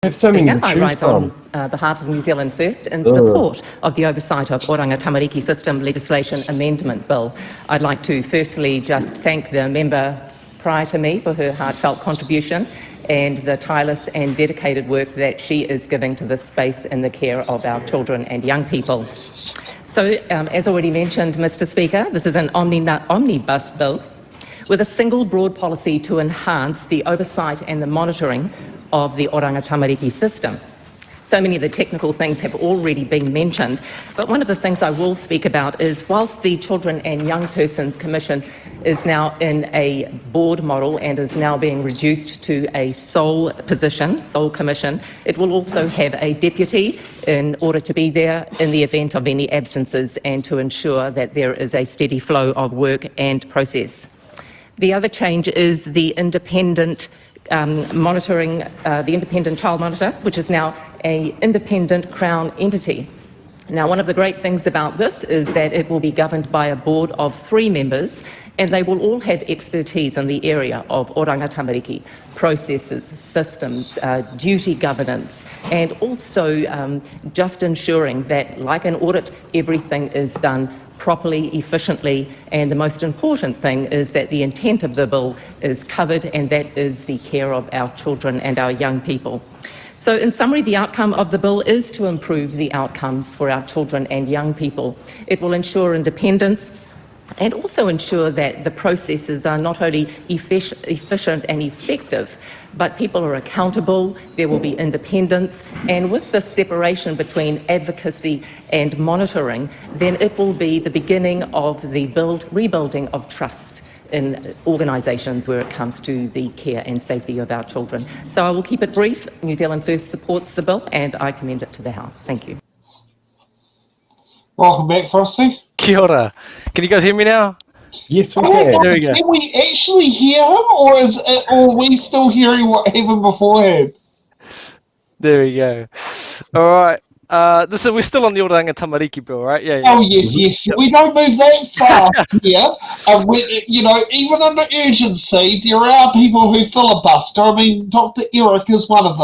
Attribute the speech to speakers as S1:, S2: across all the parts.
S1: have so many to
S2: I
S1: choose
S2: rise
S1: from.
S2: on behalf of New Zealand First in support of the Oversight of Oranga Tamariki System Legislation Amendment Bill. I'd like to firstly just thank the member prior to me for her heartfelt contribution and the tireless and dedicated work that she is giving to this space in the care of our children and young people. So, as already mentioned, Mr. Speaker, this is an omnibus bill with a single broad policy to enhance the oversight and the monitoring of the Oranga Tamariki system. So many of the technical things have already been mentioned, but one of the things I will speak about is whilst the Children and Young Persons Commission is now in a board model and is now being reduced to a sole position, sole commission, it will also have a deputy in order to be there in the event of any absences and to ensure that there is a steady flow of work and process. The other change is the independent monitoring, the independent child monitor, which is now an independent Crown entity. Now, one of the great things about this is that it will be governed by a board of 3 members, and they will all have expertise in the area of Oranga Tamariki, processes, systems, duty governance, and also just ensuring that, like an audit, everything is done properly, efficiently, and the most important thing is that the intent of the bill is covered, and that is the care of our children and our young people. So in summary, the outcome of the bill is to improve the outcomes for our children and young people. It will ensure independence and also ensure that the processes are not only efficient and effective, but people are accountable, there will be independence, and with the separation between advocacy and monitoring, then it will be the beginning of the rebuilding of trust in organisations where it comes to the care and safety of our children. So I will keep it brief. New Zealand First supports the bill and I commend it to the House. Thank you.
S3: Welcome back, Frosty.
S4: Kia ora. Can you guys hear me now?
S1: Yes, we can.
S4: There we go.
S3: Can we actually hear him, or are we still hearing what happened beforehand?
S4: There we go. All right. We're still on the Oranga Tamariki bill, right? Yeah.
S3: Oh, yes. We don't move that fast here. Even under urgency, there are people who filibuster. I mean, Dr. Eric is one of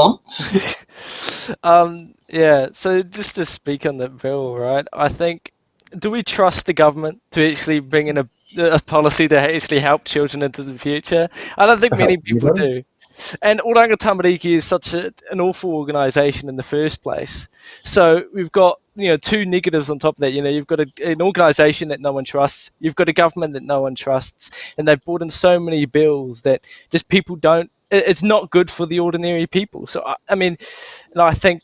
S3: them.
S4: Yeah, so just to speak on that bill, right, I think, do we trust the government to actually bring in a policy to actually help children into the future? I don't think many people do. And Oranga Tamariki is such an awful organisation in the first place. So we've got 2 negatives on top of that. You've got an organisation that no one trusts. You've got a government that no one trusts, and they've brought in so many bills that just people don't. It's not good for the ordinary people. So I mean, I think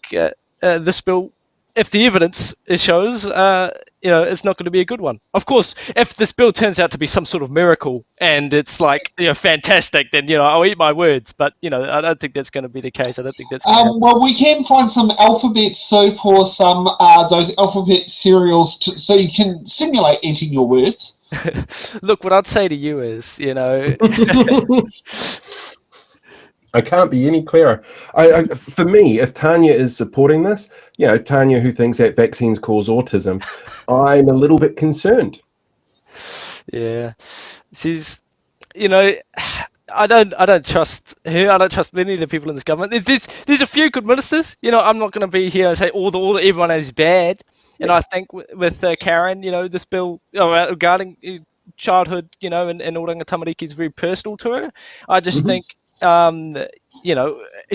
S4: this bill, if the evidence shows, it's not going to be a good one. Of course, if this bill turns out to be some sort of miracle and it's like, fantastic, then, I'll eat my words. But, I don't think that's going to be the case. I don't think that's going to happen.
S3: Well, we can find some alphabet soup or some those alphabet cereals so you can simulate eating your words.
S4: Look, what I'd say to you is,
S1: I can't be any clearer. For me, if Tanya is supporting this, Tanya who thinks that vaccines cause autism, I'm a little bit concerned.
S4: Yeah, she's, I don't trust her. I don't trust many of the people in this government. There's a few good ministers. I'm not going to be here and say everyone is bad. And I think with Karen, this bill regarding childhood, and Oranga Tamariki is very personal to her. I just think.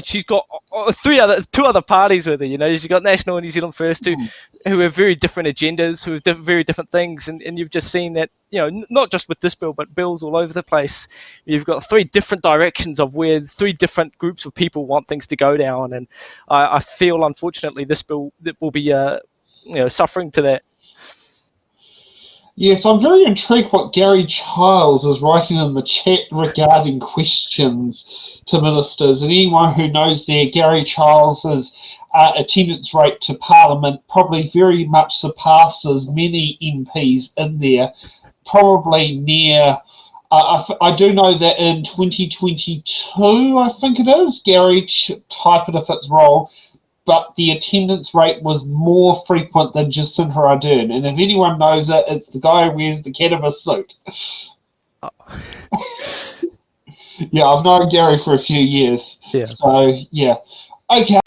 S4: She's got 2 other parties with her. She's got National and New Zealand First, who have very different agendas, who have very different things, and you've just seen that, not just with this bill, but bills all over the place. You've got 3 different directions of where 3 different groups of people want things to go down, and I feel, unfortunately, this bill that will be, suffering to that.
S3: Yes, I'm very intrigued what Gary Childs is writing in the chat regarding questions to ministers. And anyone who knows Gary Childs' attendance rate to Parliament probably very much surpasses many MPs in there, probably near... I do know that in 2022, I think it is, Gary, type it if it's wrong, but the attendance rate was more frequent than Jacinta Ardern. And if anyone knows it, it's the guy who wears the cannabis suit.
S4: Oh.
S3: Yeah, I've known Gary for a few years.
S4: Yeah.
S3: So, yeah. Okay.